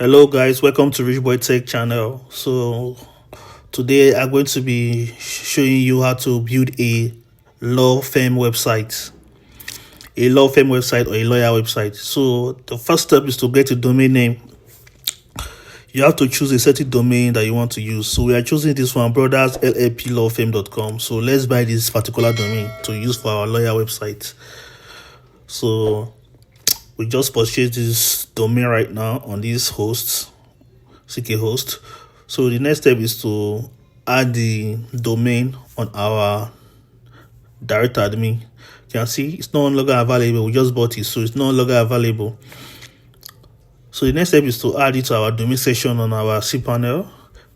Hello guys, welcome to Rich Boy Tech channel. So today I'm going to be showing you how to build a law firm website. A law firm website or a lawyer website. So the first step is to get a domain name. You have to choose a certain domain that you want to use. So we are choosing this one, brotherslplawfirm.com. So let's buy this particular domain to use for our lawyer website. So we just purchased this domain right now on this host, CK host. So the next step is to add the domain on our direct admin. You can see it's no longer available. We just bought it, so it's no longer available. So the next step is to add it to our domain section on our cPanel.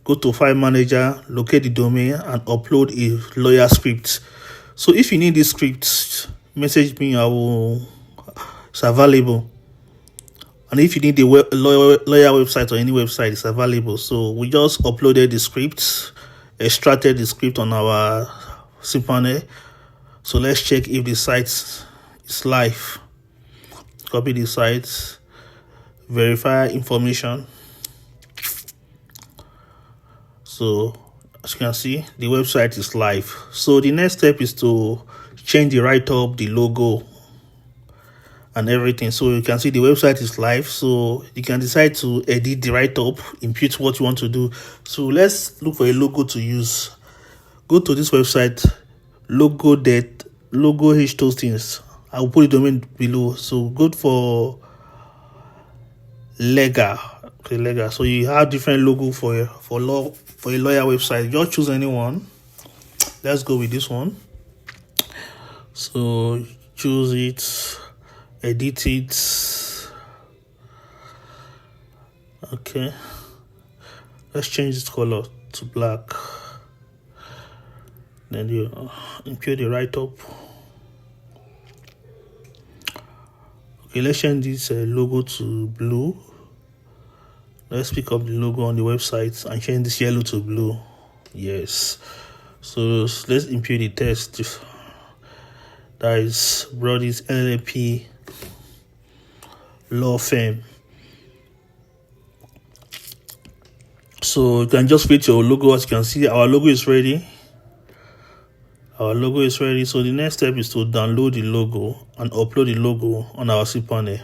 Go to File Manager, locate the domain, and upload a lawyer script. So if you need this script, message me. It's available. And if you need the lawyer website or any website, it's available. So we just uploaded the script, extracted the script on our cPanel. So let's check if the site is live. Copy the site, verify information. So as you can see, the website is live. So the next step is to change the write-up, the logo, and everything. So you can see the website is live, so you can decide to edit the write-up, input what you want to do. So let's look for a logo to use. Go to this website, logo H Tostings. I will put the domain below. So go for Lega. Okay, Lega. So you have different logo for a lawyer website. Just choose any one. Let's go with this one. So choose it. Edit it. Okay, let's change this color to black. Then you impute the write-up. Okay, let's change this logo to blue. Let's pick up the logo on the website and change this yellow to blue. Yes. So let's impute the text. That is Brody's LLP law firm. So you can just create your logo. As you can see, our logo is ready. So the next step is to download the logo and upload the logo on our cPanel.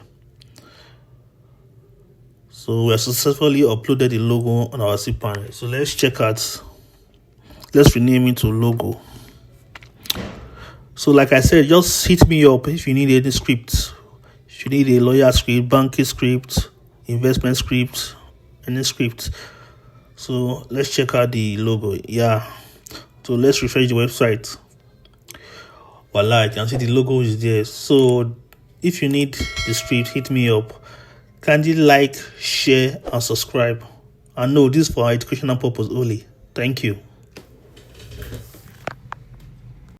So we have successfully uploaded the logo on our cPanel. So let's check out. Let's rename it to logo. So like I said, just hit me up if you need any scripts. If you need a lawyer script, banking script, investment script, any script. So let's check out the logo. Yeah. So let's refresh the website. Voila, you can see the logo is there. So if you need the script, hit me up. Kindly like, share, and subscribe. And no, this is for educational purpose only. Thank you.